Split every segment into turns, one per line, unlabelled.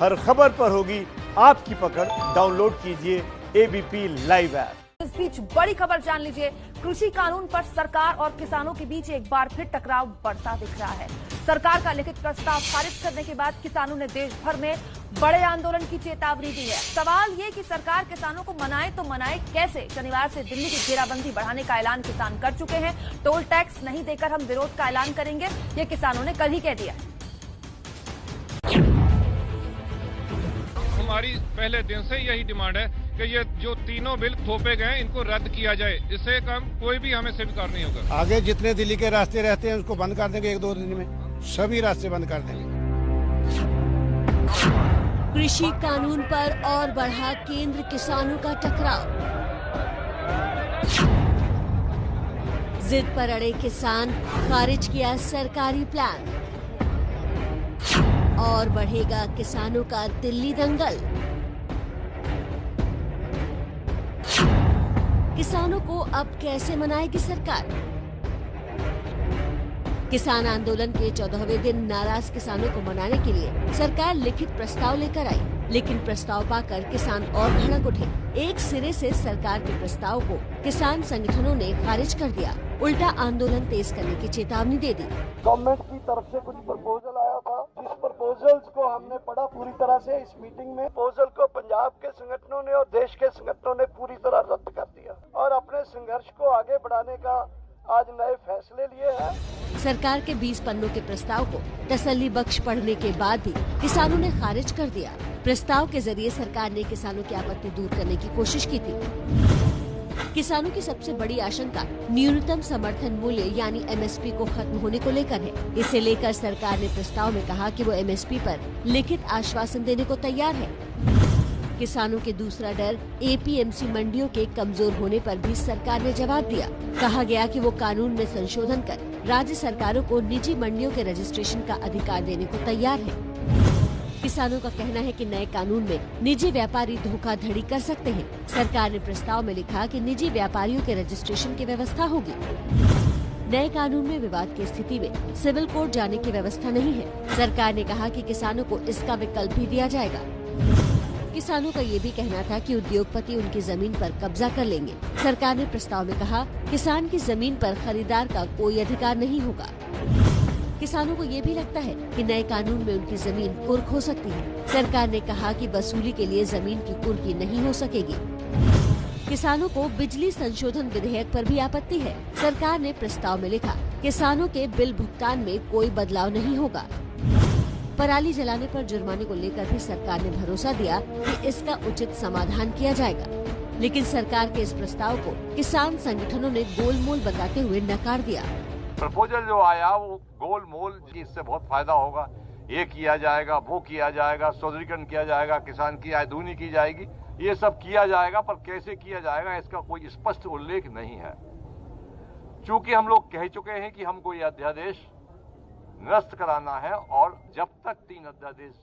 हर खबर पर होगी आपकी पकड़। डाउनलोड कीजिए एबीपी लाइव ऐप।
इस बीच बड़ी खबर जान लीजिए। कृषि कानून पर सरकार और किसानों के बीच एक बार फिर टकराव बढ़ता दिख रहा है। सरकार का लिखित प्रस्ताव खारिज करने के बाद किसानों ने देश भर में बड़े आंदोलन की चेतावनी दी है। सवाल ये कि सरकार किसानों को मनाए तो मनाए कैसे। शनिवार से दिल्ली की घेराबंदी बढ़ाने का ऐलान किसान कर चुके हैं। टोल टैक्स नहीं देकर हम विरोध का ऐलान करेंगे, ये किसानों ने कल ही कह दिया।
हमारी पहले दिन से यही डिमांड है कि ये जो तीनों बिल थोपे गए इनको रद्द किया जाए। इससे कम कोई भी हमें स्वीकार नहीं होगा।
आगे जितने दिल्ली के रास्ते रहते हैं उसको बंद कर देंगे, 1-2 दिन में सभी रास्ते बंद कर देंगे।
कृषि कानून पर और बढ़ा केंद्र किसानों का टकराव। जिद पर अड़े किसान, खारिज किया सरकारी प्लान। और बढ़ेगा किसानों का दिल्ली दंगल। किसानों को अब कैसे मनाएगी सरकार। किसान आंदोलन के 14वें दिन नाराज किसानों को मनाने के लिए सरकार लिखित प्रस्ताव लेकर आई, लेकिन प्रस्ताव पाकर किसान और भड़क उठे। एक सिरे से सरकार के प्रस्ताव को किसान संगठनों ने खारिज कर दिया, उल्टा आंदोलन तेज करने की चेतावनी दे दी।
गवर्नमेंट की तरफ से कुछ प्रपोजल आया था, जिस प्रपोजल्स को हमने पढ़ा पूरी तरह से इस मीटिंग में। प्रपोजल को पंजाब के संगठनों ने और देश के संगठनों ने पूरी तरह रद्द कर दिया और अपने संघर्ष को आगे बढ़ाने का आज नए फैसले लिए हैं।
सरकार के 20 पन्नों के प्रस्ताव को तसल्ली बख्श पढ़ने के बाद भी किसानों ने खारिज कर दिया। प्रस्ताव के जरिए सरकार ने किसानों की आपत्ति दूर करने की कोशिश की थी। किसानों की सबसे बड़ी आशंका न्यूनतम समर्थन मूल्य यानी एमएसपी को खत्म होने को लेकर है। इसे लेकर सरकार ने प्रस्ताव में कहा कि वो एमएसपी पर लिखित आश्वासन देने को तैयार है। किसानों के दूसरा डर एपीएमसी मंडियों के कमजोर होने पर भी सरकार ने जवाब दिया। कहा गया कि वो कानून में संशोधन कर राज्य सरकारों को निजी मंडियों के रजिस्ट्रेशन का अधिकार देने को तैयार है। किसानों का कहना है कि नए कानून में निजी व्यापारी धोखाधड़ी कर सकते हैं। सरकार ने प्रस्ताव में लिखा कि निजी व्यापारियों के रजिस्ट्रेशन की व्यवस्था होगी। नए कानून में विवाद की स्थिति में सिविल कोर्ट जाने की व्यवस्था नहीं है। सरकार ने कहा कि किसानों को इसका विकल्प भी दिया जाएगा। किसानों का ये भी कहना था कि उद्योगपति उनकी जमीन पर कब्जा कर लेंगे। सरकार ने प्रस्ताव में कहा किसान की जमीन पर खरीदार का कोई अधिकार नहीं होगा। किसानों को ये भी लगता है कि नए कानून में उनकी जमीन कुर्क हो सकती है। सरकार ने कहा कि वसूली के लिए जमीन की कुर्की नहीं हो सकेगी। किसानों को बिजली संशोधन विधेयक पर भी आपत्ति है। सरकार ने प्रस्ताव में लिखा किसानों के बिल भुगतान में कोई बदलाव नहीं होगा। पराली जलाने पर जुर्माने को लेकर भी सरकार ने भरोसा दिया कि इसका उचित समाधान किया जाएगा, लेकिन सरकार के इस प्रस्ताव को किसान संगठनों ने गोलमोल बताते हुए नकार दिया।
प्रपोजल जो आया वो गोलमोल, इससे बहुत फायदा होगा, ये किया जाएगा, वो किया जाएगा, सौदरीकरण किया जाएगा, किसान की आय दूनी की जाएगी, ये सब किया जाएगा, पर कैसे किया जाएगा इसका कोई स्पष्ट उल्लेख नहीं है। चूंकि हम लोग कह चुके हैं कि हमको ये अध्यादेश निरस्त कराना है और जब तक 3 अध्यादेश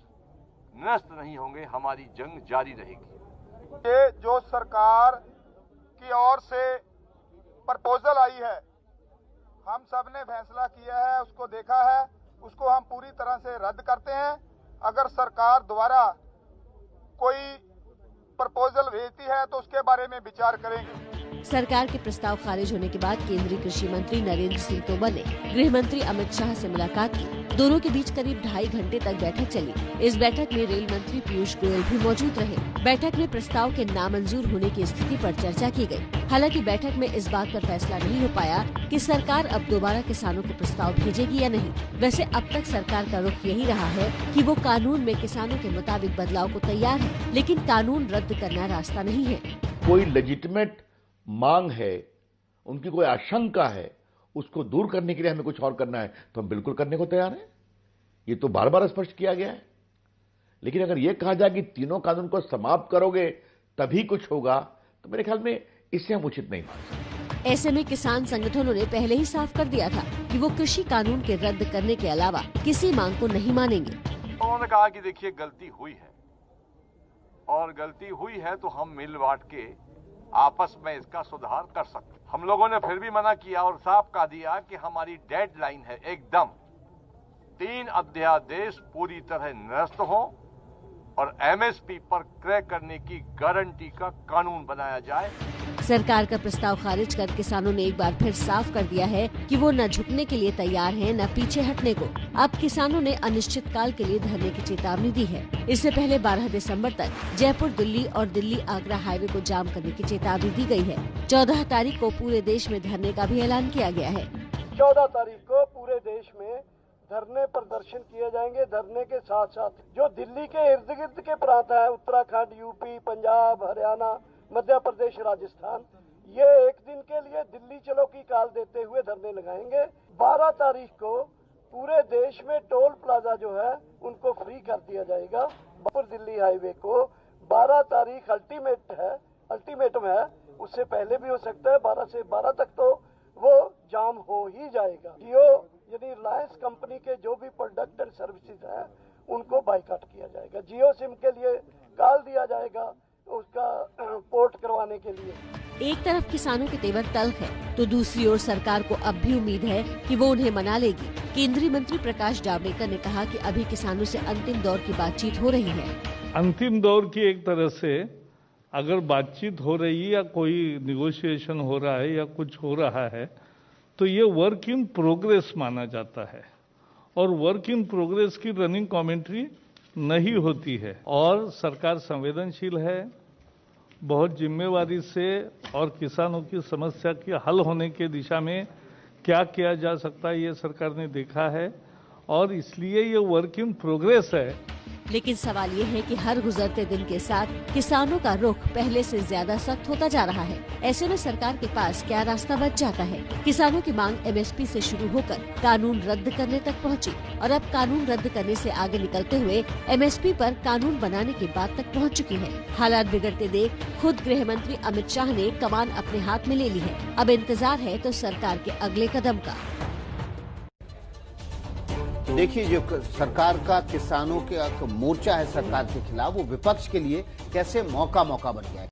निरस्त नहीं होंगे हमारी जंग जारी रहेगी।
ये जो सरकार की ओर से प्रपोजल आई है, हम सब ने फैसला किया है, उसको देखा है, उसको हम पूरी तरह से रद्द करते हैं। अगर सरकार दोबारा कोई प्रपोजल भेजती है तो उसके बारे में विचार करेंगे।
सरकार के प्रस्ताव खारिज होने के बाद केंद्रीय कृषि मंत्री नरेंद्र सिंह तोमर ने गृह मंत्री अमित शाह से मुलाकात की। दोनों के बीच करीब 2.5 घंटे तक बैठक चली। इस बैठक में रेल मंत्री पीयूष गोयल भी मौजूद रहे। बैठक में प्रस्ताव के नामंजूर होने की स्थिति पर चर्चा की गई। हालांकि बैठक में इस बात पर फैसला नहीं हो पाया कि सरकार अब दोबारा किसानों को प्रस्ताव भेजेगी या नहीं। वैसे अब तक सरकार का रुख यही रहा है कि वो कानून में किसानों के मुताबिक बदलाव को तैयार है, लेकिन कानून रद्द करना रास्ता नहीं है।
कोई लेजिटिमेट मांग है, उनकी कोई आशंका है, उसको दूर करने के लिए हमें कुछ और करना है तो हम बिल्कुल करने को तैयार हैं। ये तो बार बार स्पष्ट किया गया है। लेकिन अगर ये कहा जाए कि तीनों कानून को समाप्त करोगे तभी कुछ होगा, तो मेरे ख्याल में इससे हम उचित नहीं मान सकते।
ऐसे में किसान संगठनों ने पहले ही साफ कर दिया था कि वो कृषि कानून के रद्द करने के अलावा किसी मांग को नहीं मानेंगे।
उन्होंने कहा कि देखिए गलती हुई है और गलती हुई है तो हम मिल बांट के आपस में इसका सुधार कर सकते। हम लोगों ने फिर भी मना किया और साफ कह दिया कि हमारी डेडलाइन है एकदम 3 अध्यादेश पूरी तरह निरस्त हो और एमएसपी पर क्रय करने की गारंटी का कानून बनाया जाए।
सरकार का प्रस्ताव खारिज कर किसानों ने एक बार फिर साफ कर दिया है कि वो न झुकने के लिए तैयार हैं, न पीछे हटने को। अब किसानों ने अनिश्चित काल के लिए धरने की चेतावनी दी है। इससे पहले 12 दिसंबर तक जयपुर दिल्ली और दिल्ली आगरा हाईवे को जाम करने की चेतावनी दी गई है। 14 तारीख को पूरे देश में धरने का भी ऐलान किया गया है।
14 तारीख को पूरे देश में धरने प्रदर्शन किए जाएंगे। धरने के साथ साथ जो दिल्ली के इर्द गिर्द के प्रांत है, उत्तराखंड, यूपी, पंजाब, हरियाणा, मध्य प्रदेश, राजस्थान, ये एक दिन के लिए दिल्ली चलो की काल देते हुए धरने लगाएंगे। 12 तारीख को पूरे देश में टोल प्लाजा जो है उनको फ्री कर दिया जाएगा। दिल्ली हाईवे को 12 तारीख अल्टीमेटम है, उससे पहले भी हो सकता है। 12 से 12 तक तो वो जाम हो ही जाएगा। जियो यानी रिलायंस कंपनी के जो भी प्रोडक्ट एंड सर्विसेज हैं उनको बाइकाट किया जाएगा। जियो सिम के लिए काल दिया जाएगा उसका पोर्ट करवाने के लिए।
एक तरफ किसानों के तेवर तल्ख है तो दूसरी ओर सरकार को अब भी उम्मीद है कि वो उन्हें मना लेगी। केंद्रीय मंत्री प्रकाश जावड़ेकर ने कहा कि अभी किसानों से अंतिम दौर की बातचीत हो रही है।
अंतिम दौर की एक तरह से अगर बातचीत हो रही है या कोई निगोशिएशन हो रहा है या कुछ हो रहा है तो ये वर्क इन प्रोग्रेस माना जाता है और वर्क इन प्रोग्रेस की रनिंग कमेंट्री नहीं होती है। और सरकार संवेदनशील है, बहुत जिम्मेवारी से और किसानों की समस्या के हल होने के दिशा में क्या किया जा सकता है ये सरकार ने देखा है और इसलिए ये वर्क इन प्रोग्रेस है।
लेकिन सवाल ये है कि हर गुजरते दिन के साथ किसानों का रुख पहले से ज्यादा सख्त होता जा रहा है। ऐसे में सरकार के पास क्या रास्ता बच जाता है? किसानों की मांग एमएसपी से शुरू होकर कानून रद्द करने तक पहुंची और अब कानून रद्द करने से आगे निकलते हुए एमएसपी पर कानून बनाने की बात तक पहुंच चुकी है। हालात बिगड़ते देख खुद गृह मंत्री अमित शाह ने कमान अपने हाथ में ले ली है। अब इंतजार है तो सरकार के अगले कदम का।
देखिए, जो सरकार का किसानों के मोर्चा है सरकार के खिलाफ, वो विपक्ष के लिए कैसे मौका बन गया है।